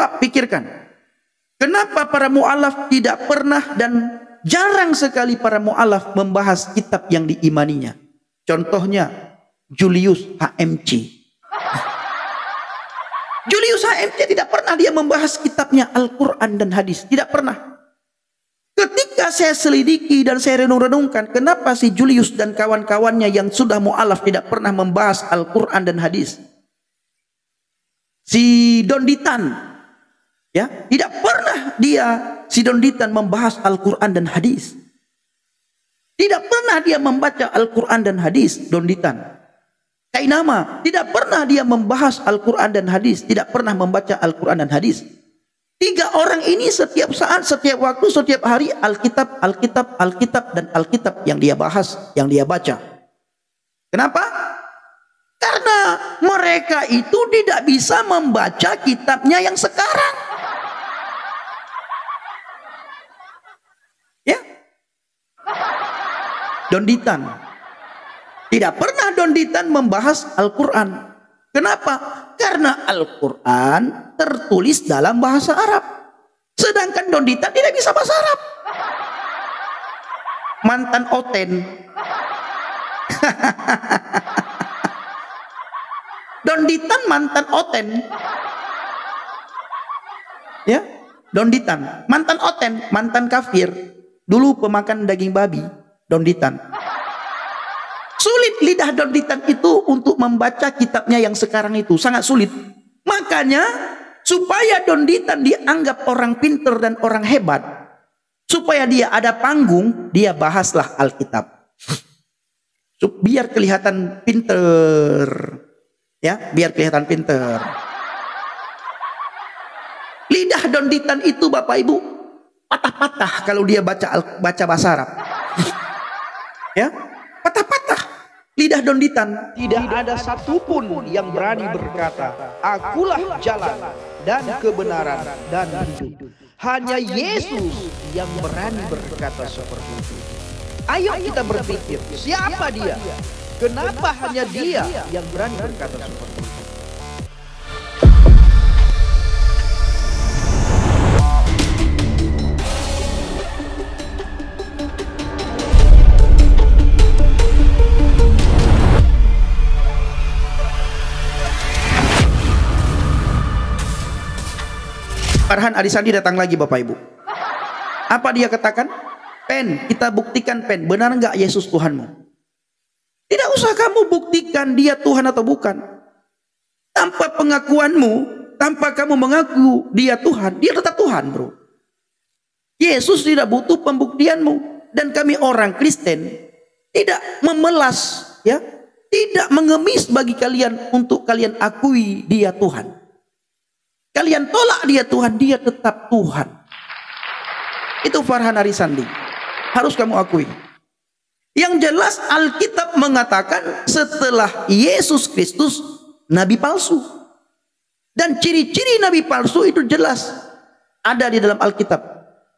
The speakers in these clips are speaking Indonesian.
coba pikirkan. Kenapa para mu'alaf tidak pernah dan jarang sekali para mu'alaf membahas kitab yang diimaninya? Contohnya Julius HMC. Julius HMC tidak pernah dia membahas kitabnya Al-Quran dan hadis. Tidak pernah. Ketika saya selidiki dan saya renung-renungkan, kenapa si Julius dan kawan-kawannya yang sudah mu'alaf tidak pernah membahas Al-Quran dan hadis? Si Donditan, ya, tidak pernah si Donditan membahas Al-Quran dan hadis. Tidak pernah dia membaca Al-Quran dan hadis, Donditan. Kainama, tidak pernah dia membahas Al-Quran dan hadis, tidak pernah membaca Al-Quran dan hadis. 3 orang ini setiap saat, setiap waktu, setiap hari Alkitab, Alkitab, Alkitab, dan Alkitab yang dia bahas, yang dia baca. Kenapa? Karena mereka itu tidak bisa membaca kitabnya yang sekarang. Ya? Donditan. Tidak pernah Donditan membahas Al-Quran. Kenapa? Karena Al-Quran tertulis dalam bahasa Arab. Sedangkan Donditan tidak bisa bahasa Arab. Mantan Oten. Donditan mantan Oten. Ya, Donditan mantan Oten, mantan kafir. Dulu pemakan daging babi, Donditan. Sulit lidah Donditan itu untuk membaca kitabnya yang sekarang itu, sangat sulit. Makanya supaya Donditan dianggap orang pinter dan orang hebat, supaya dia ada panggung, dia bahaslah Alkitab. Biar kelihatan pinter, ya, biar kelihatan pinter. Lidah Donditan itu Bapak Ibu patah-patah kalau dia baca bahasa Arab. Ya, patah-patah lidah Donditan. Tidak ada satupun yang berani berkata, akulah jalan dan kebenaran dan hidup. Hanya Yesus yang berani berkata seperti itu. Ayo kita berpikir, siapa dia? Kenapa hanya dia yang berani berkata seperti itu? Farhan Arisandi datang lagi Bapak Ibu. Apa dia katakan? Pen, kita buktikan Pen, benar nggak Yesus Tuhanmu? Tidak usah kamu buktikan dia Tuhan atau bukan. Tanpa pengakuanmu, tanpa kamu mengaku dia Tuhan, dia tetap Tuhan, bro. Yesus tidak butuh pembuktianmu. Dan kami orang Kristen tidak memelas, ya, tidak mengemis bagi kalian untuk kalian akui dia Tuhan. Kalian tolak dia Tuhan, dia tetap Tuhan. Itu Farhan Arisandi. Harus kamu akui. Yang jelas Alkitab mengatakan setelah Yesus Kristus nabi palsu. Dan ciri-ciri nabi palsu itu jelas ada di dalam Alkitab.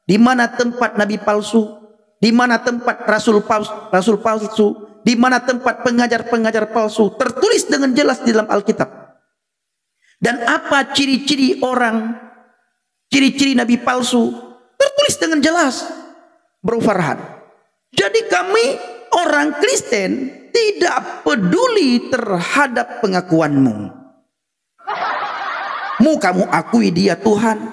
Di mana tempat nabi palsu, di mana tempat rasul palsu, di mana tempat pengajar-pengajar palsu, tertulis dengan jelas di dalam Alkitab. Dan apa ciri-ciri orang, ciri-ciri nabi palsu, tertulis dengan jelas, Bro Farhan. Jadi kami orang Kristen tidak peduli terhadap pengakuanmu. Mau kamu akui dia Tuhan,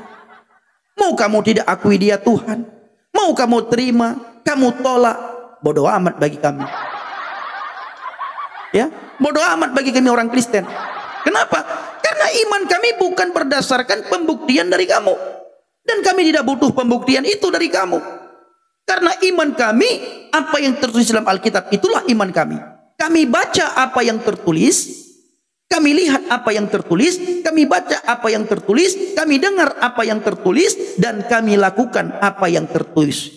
mau kamu tidak akui dia Tuhan, mau kamu terima, kamu tolak, bodoh amat bagi kami. Ya, bodoh amat bagi kami orang Kristen. Kenapa? Karena iman kami bukan berdasarkan pembuktian dari kamu. Dan kami tidak butuh pembuktian itu dari kamu. Karena iman kami, apa yang tertulis dalam Alkitab, itulah iman kami. Kami baca apa yang tertulis, kami lihat apa yang tertulis, kami baca apa yang tertulis, kami dengar apa yang tertulis, dan kami lakukan apa yang tertulis.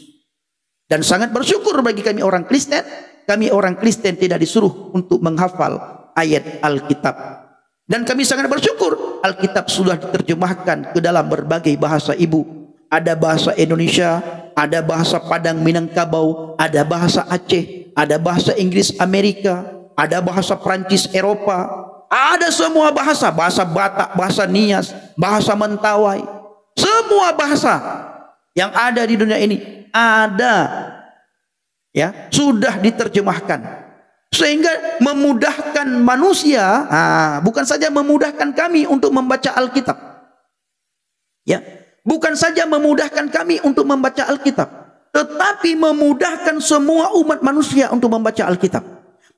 Dan sangat bersyukur bagi kami orang Kristen tidak disuruh untuk menghafal ayat Alkitab. Dan kami sangat bersyukur Alkitab sudah diterjemahkan ke dalam berbagai bahasa ibu. Ada bahasa Indonesia, ada bahasa Padang Minangkabau, ada bahasa Aceh, ada bahasa Inggris Amerika, ada bahasa Prancis Eropa, Ada semua bahasa, bahasa Batak, bahasa Nias, bahasa Mentawai, semua bahasa yang ada di dunia ini ada, ya, sudah diterjemahkan sehingga memudahkan manusia. Bukan saja memudahkan kami untuk membaca Alkitab, ya, bukan saja memudahkan kami untuk membaca Alkitab, tetapi memudahkan semua umat manusia untuk membaca Alkitab.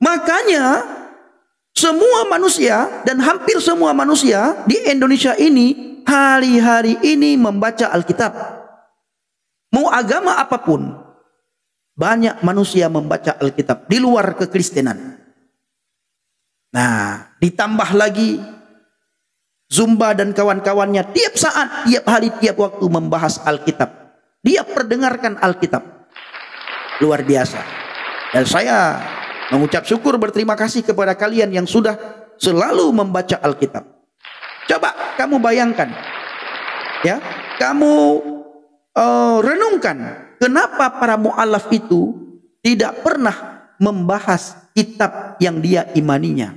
Makanya semua manusia dan hampir semua manusia di Indonesia ini hari-hari ini membaca Alkitab. Mau agama apapun, banyak manusia membaca Alkitab di luar kekristenan. Nah, ditambah lagi Zumba dan kawan-kawannya tiap saat, tiap hari, tiap waktu membahas Alkitab. Dia perdengarkan Alkitab. Luar biasa. Dan saya mengucap syukur, berterima kasih kepada kalian yang sudah selalu membaca Alkitab. Coba kamu bayangkan, ya, kamu renungkan, kenapa para mu'alaf itu tidak pernah membahas kitab yang dia imaninya.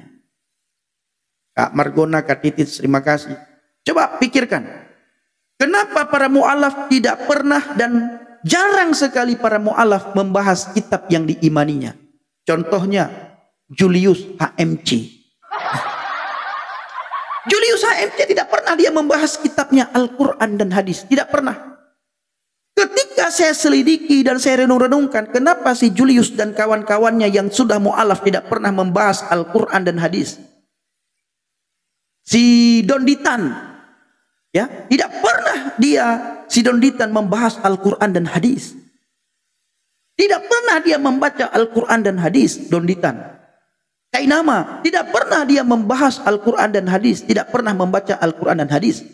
Kak Margona, Kak Titit, terima kasih. Coba pikirkan, kenapa para mu'alaf tidak pernah dan jarang sekali para mu'alaf membahas kitab yang diimaninya. Contohnya Julius HMC. Julius HMC tidak pernah dia membahas kitabnya Al-Quran dan hadis. Tidak pernah. Ketika saya selidiki dan saya renung-renungkan, kenapa si Julius dan kawan-kawannya yang sudah mu'alaf tidak pernah membahas Al-Quran dan hadis. Si Donditan, ya, tidak pernah si Donditan membahas Al-Quran dan hadis. Tidak pernah dia membaca Al-Quran dan hadis, Donditan. Kainama, tidak pernah dia membahas Al-Quran dan hadis, tidak pernah membaca Al-Quran dan hadis.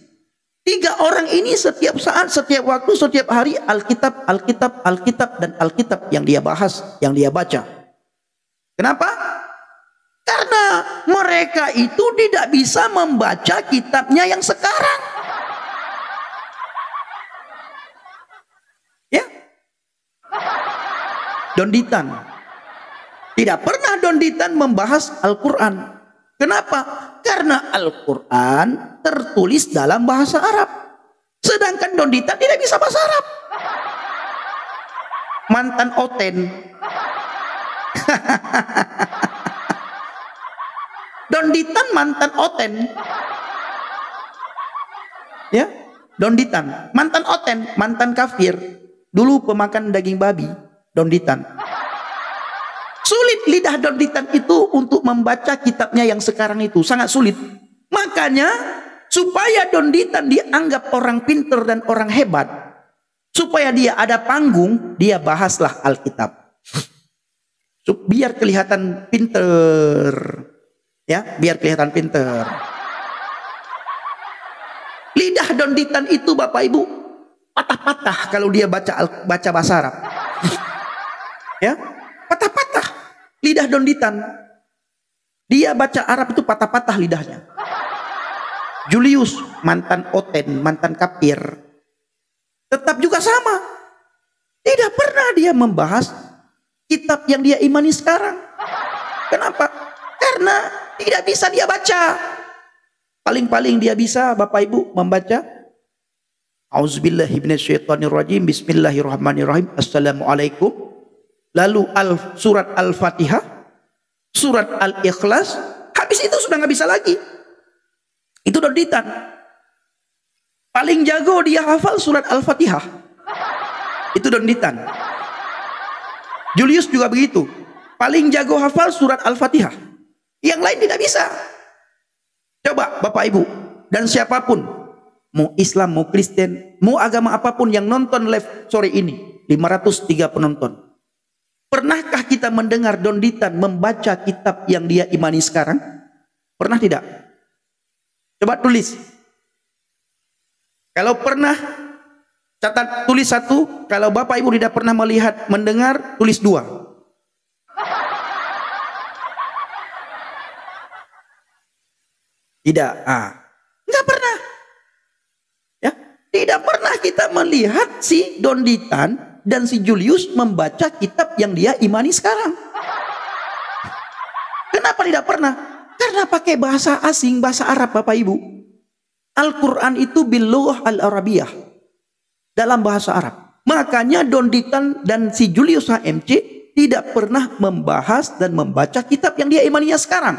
Tiga orang ini setiap saat, setiap waktu, setiap hari Alkitab, Alkitab, Alkitab, dan Alkitab yang dia bahas, yang dia baca. Kenapa? Karena mereka itu tidak bisa membaca kitabnya yang sekarang. Ya, Donditan. Tidak pernah Donditan membahas Al-Quran. Kenapa? Karena Al-Quran tertulis dalam bahasa Arab. Sedangkan Donditan tidak bisa bahasa Arab. Mantan Oten. Donditan mantan Oten. Ya, Donditan mantan Oten, mantan kafir. Dulu pemakan daging babi, Donditan. Sulit lidah Donditan itu untuk membaca kitabnya yang sekarang itu, sangat sulit. Makanya supaya Donditan dianggap orang pinter dan orang hebat, supaya dia ada panggung, dia bahaslah Alkitab. Biar kelihatan pinter, ya, biar kelihatan pinter. Lidah Donditan itu Bapak Ibu patah-patah kalau dia baca bahasa Arab. Ya, patah-patah lidah Donditan. Dia baca Arab itu patah-patah lidahnya. Julius mantan Oten, mantan kafir, tetap juga sama. Tidak pernah dia membahas kitab yang dia imani sekarang. Kenapa? Karena tidak bisa dia baca. Paling-paling dia bisa Bapak Ibu membaca Auzubillahi minasyaitonirrajim, bismillahirrahmanirrahim, assalamualaikum. Lalu surat Al-Fatihah, surat Al-Ikhlas, habis itu sudah nggak bisa lagi. Itu Donditan. Paling jago dia hafal surat Al-Fatihah. Itu Donditan. Julius juga begitu. Paling jago hafal surat Al-Fatihah. Yang lain tidak bisa. Coba Bapak Ibu dan siapapun, mau Islam, mau Kristen, mau agama apapun yang nonton live sore ini, 503 penonton. Pernahkah kita mendengar Donditan membaca kitab yang dia imani sekarang? Pernah tidak? Coba tulis. Kalau pernah, catat, tulis 1. Kalau Bapak Ibu tidak pernah melihat, mendengar, tulis 2. Tidak. Nggak pernah. Ya, tidak pernah kita melihat si Donditan dan si Julius membaca kitab yang dia imani sekarang. Kenapa tidak pernah? Karena Karena pakai bahasa asing, bahasa Arab Bapak Ibu. Al-Quran itu bil-lughah al-arabiyah. Dalam bahasa Arab. Makanya Don Ditan dan si Julius HMC tidak pernah membahas dan membaca kitab yang dia imaninya sekarang.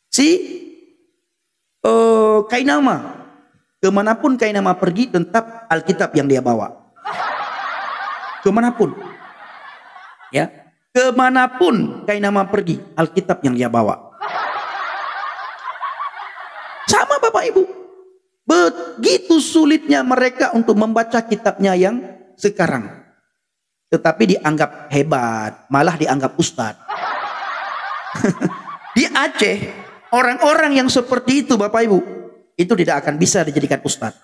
Si Kainama, kemanapun Kainama pergi tetap Alkitab yang dia bawa. Kemanapun, ya, kemanapun Kainama pergi Alkitab yang dia bawa. Sama Bapak Ibu, begitu sulitnya mereka untuk membaca kitabnya yang sekarang, tetapi dianggap hebat, malah dianggap ustadz. Di Aceh, orang-orang yang seperti itu Bapak Ibu, itu tidak akan bisa dijadikan ustadz.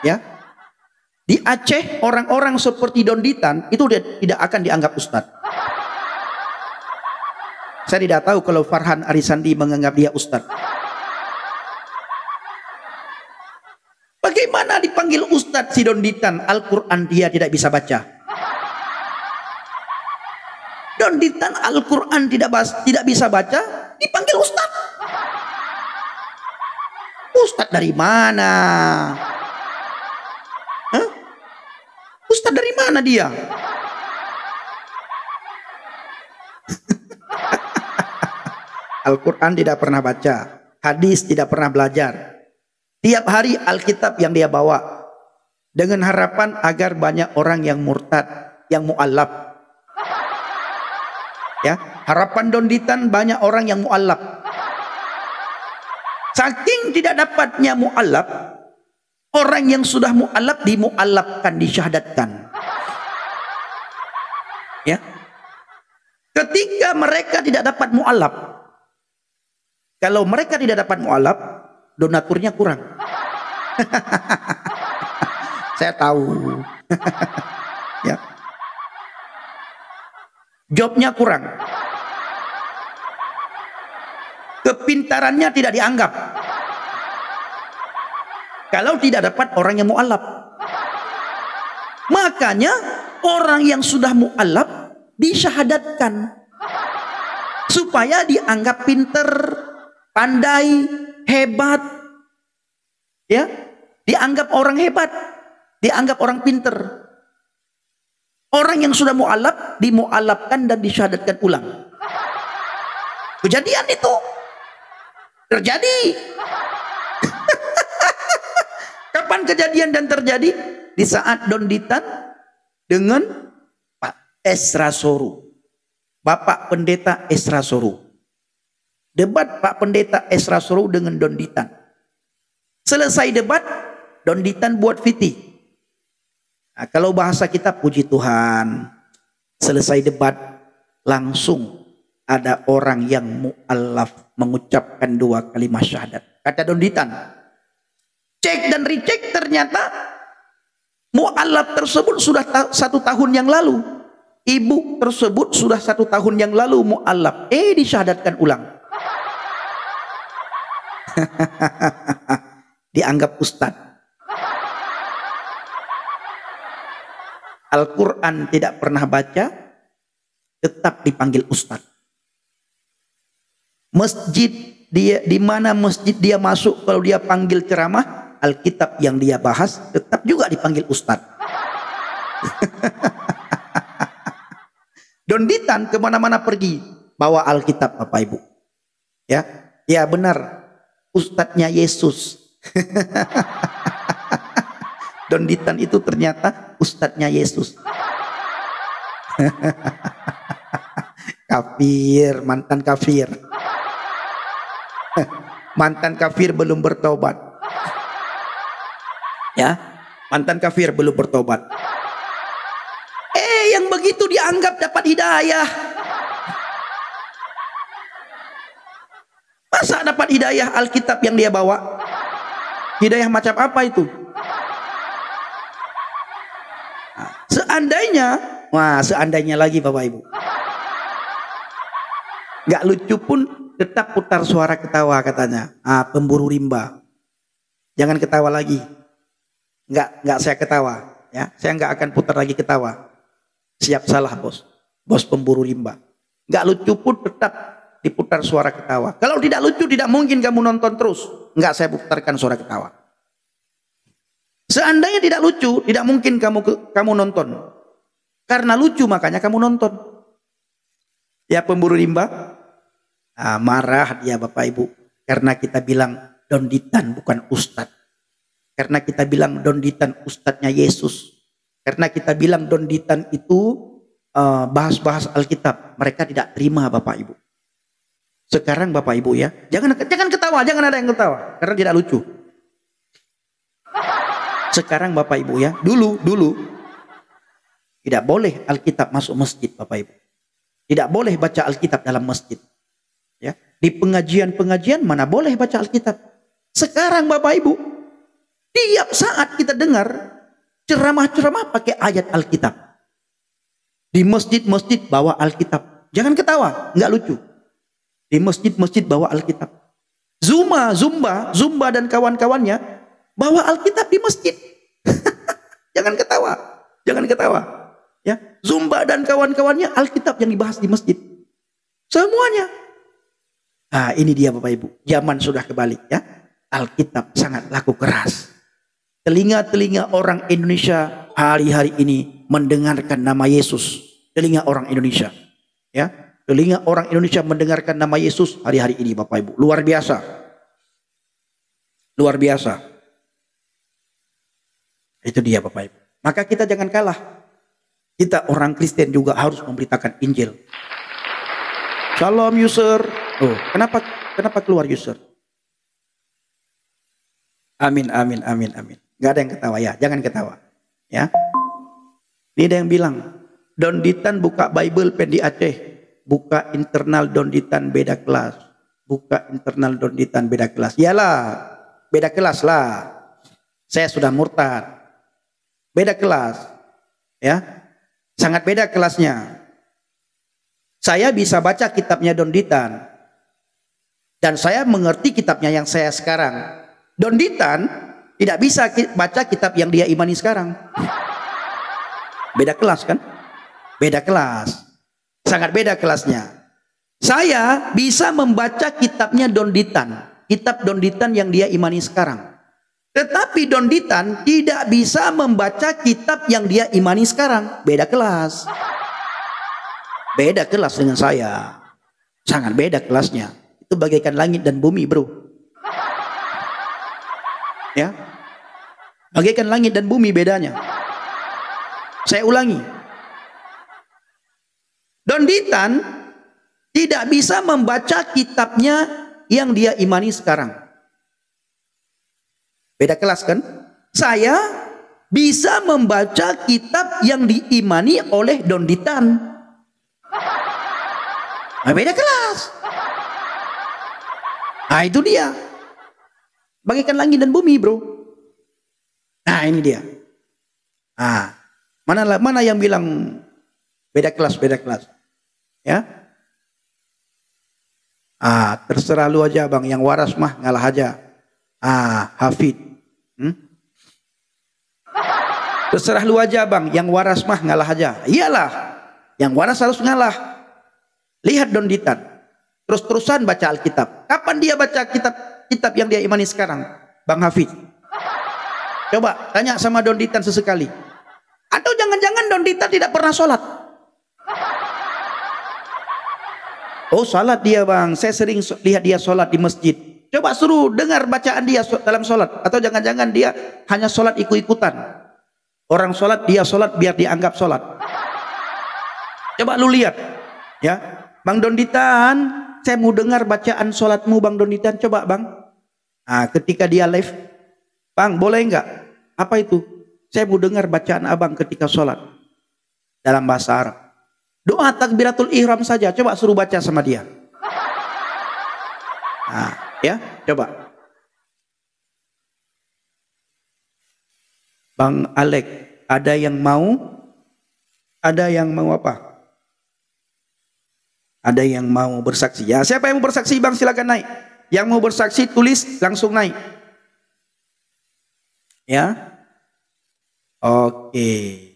Ya, di Aceh orang-orang seperti Don Ditan itu tidak akan dianggap ustadz. Saya tidak tahu kalau Farhan Arisandi menganggap dia ustadz. Bagaimana dipanggil ustadz si Don Ditan? Al-Quran dia tidak bisa baca. Don Ditan Al-Quran tidak bisa baca, dipanggil ustadz. Ustadz dari mana? Hah? Ustadz dari mana dia? Al-Quran tidak pernah baca, hadis tidak pernah belajar. Tiap hari Alkitab yang dia bawa, dengan harapan agar banyak orang yang murtad, yang mu'allaf. Ya, harapan Don Ditan banyak orang yang mu'allaf. Saking tidak dapatnya mu'allaf, orang yang sudah mu'allaf dimu'allafkan, disyahadatkan. Ya, ketika mereka tidak dapat mu'allaf, kalau mereka tidak dapat mu'allaf, donaturnya kurang. Saya tahu. Ya. Jobnya kurang. Kepintarannya tidak dianggap. Kalau tidak dapat orang yang mu'allaf. Makanya orang yang sudah mu'allaf disyahadatkan. Supaya dianggap pinter, pandai, hebat, ya, dianggap orang hebat, dianggap orang pinter. Orang yang sudah mu'allaf dimu'allafkan dan disyahadatkan ulang. Kejadian itu terjadi. Kapan kejadian dan terjadi? Di saat Don Ditan dengan Pak Esra Soru, Bapak Pendeta Esra Soru. Debat Pak Pendeta Esra Soru dengan Don Ditan. Selesai debat, Don Ditan buat fitih. Nah, kalau bahasa kita puji Tuhan, selesai debat langsung ada orang yang mu'allaf mengucapkan 2 kalimat syahadat. Kata Don Ditan, cek dan recheck ternyata mu'allaf tersebut sudah 1 tahun yang lalu. Ibu tersebut sudah 1 tahun yang lalu mu'allaf. Disyahadatkan ulang. Dianggap ustadz. Al-Quran tidak pernah baca, tetap dipanggil ustadz. Masjid dia, di mana masjid dia masuk, kalau dia panggil ceramah, Alkitab yang dia bahas tetap juga dipanggil ustadz. Don Ditan kemana-mana pergi bawa Alkitab Bapak Ibu. Ya, ya benar. Ustadznya Yesus. Don Ditan itu ternyata ustadznya Yesus. Kafir, mantan kafir. Mantan kafir belum bertobat. Ya, mantan kafir belum bertobat. Yang begitu dianggap dapat hidayah. Masa dapat hidayah Alkitab yang dia bawa? Hidayah macam apa itu? Nah, seandainya lagi Bapak Ibu, nggak lucu pun tetap putar suara ketawa katanya. Pemburu rimba, jangan ketawa lagi. Nggak saya ketawa, ya. Saya nggak akan putar lagi ketawa. Siap salah bos pemburu rimba. Nggak lucu pun tetap diputar suara ketawa. Kalau tidak lucu, tidak mungkin kamu nonton terus. Nggak, saya putarkan suara ketawa. Seandainya tidak lucu, tidak mungkin kamu nonton. Karena lucu makanya kamu nonton. Ya pemburu rimba, marah dia Bapak Ibu. Karena kita bilang Donditan bukan ustadz. Karena kita bilang Donditan ustadznya Yesus. Karena kita bilang Donditan itu bahas-bahas Alkitab. Mereka tidak terima Bapak Ibu. Sekarang Bapak Ibu ya, jangan ketawa, jangan ada yang ketawa. Karena tidak lucu. Sekarang Bapak Ibu ya, dulu tidak boleh Alkitab masuk masjid Bapak Ibu. Tidak boleh baca Alkitab dalam masjid. Ya, di pengajian-pengajian mana boleh baca Alkitab. Sekarang Bapak Ibu, tiap saat kita dengar ceramah-ceramah pakai ayat Alkitab. Di masjid-masjid bawa Alkitab. Jangan ketawa, nggak lucu. Di masjid-masjid bawa Alkitab. Zumba dan kawan-kawannya bawa Alkitab di masjid. Jangan ketawa. Ya, Zumba dan kawan-kawannya Alkitab yang dibahas di masjid. Semuanya. Nah, ini dia Bapak Ibu. Zaman sudah kebalik ya. Alkitab sangat laku keras. Telinga-telinga orang Indonesia hari-hari ini mendengarkan nama Yesus. Telinga orang Indonesia. Ya, telinga orang Indonesia mendengarkan nama Yesus hari-hari ini Bapak Ibu. Luar biasa. Luar biasa. Itu dia Bapak Ibu. Maka kita jangan kalah. Kita orang Kristen juga harus memberitakan Injil. Shalom user. Oh, kenapa keluar user? Amin. Gak ada yang ketawa ya, jangan ketawa. Ya. Ini ada yang bilang, Donditan buka Bible pen di Aceh, buka internal Donditan beda kelas. Buka internal Donditan beda kelas. Iyalah, beda kelas lah. Saya sudah murtad. Beda kelas. Ya. Sangat beda kelasnya. Saya bisa baca kitabnya Donditan. Dan saya mengerti kitabnya yang saya sekarang. Donditan tidak bisa baca kitab yang dia imani sekarang. Beda kelas kan? Beda kelas. Sangat beda kelasnya. Saya bisa membaca kitabnya Donditan. Kitab Donditan yang dia imani sekarang. Tetapi Donditan tidak bisa membaca kitab yang dia imani sekarang. Beda kelas. Beda kelas dengan saya. Sangat beda kelasnya. Itu bagaikan langit dan bumi bro. Ya, bagaikan langit dan bumi bedanya. Saya ulangi. Donditan tidak bisa membaca kitabnya yang dia imani sekarang. Beda kelas kan? Saya bisa membaca kitab yang diimani oleh Donditan. Nah, beda kelas. Nah, itu dia. Bagaikan langit dan bumi, bro. Nah, ini dia. Nah, mana yang bilang beda kelas? Ya. Terserah lu aja, Bang. Yang waras mah ngalah aja. Hafid. Terserah lu aja, Bang. Yang waras mah ngalah aja. Iyalah. Yang waras harus ngalah. Lihat Donditan. Terus-terusan baca Alkitab. Kapan dia baca kitab yang dia imani sekarang? Bang Hafid. Coba tanya sama Donditan sesekali. Atau jangan-jangan Donditan tidak pernah sholat? Oh, sholat dia, Bang. Saya sering lihat dia sholat di masjid. Coba suruh dengar bacaan dia dalam sholat. Atau jangan-jangan dia hanya sholat ikut-ikutan. Orang sholat, dia sholat biar dianggap sholat. Coba lu lihat. Ya, Bang Donditan, saya mau dengar bacaan sholatmu Bang Donditan. Coba Bang. Ketika dia live, Bang boleh nggak? Apa itu? Saya mau dengar bacaan abang ketika sholat. Dalam bahasa Arab. Doa takbiratul ihram saja. Coba suruh baca sama dia. Ya, coba. Bang Alek, ada yang mau? Ada yang mau apa? Ada yang mau bersaksi? Ya, siapa yang mau bersaksi Bang silakan naik. Yang mau bersaksi tulis langsung naik. Ya. Oke.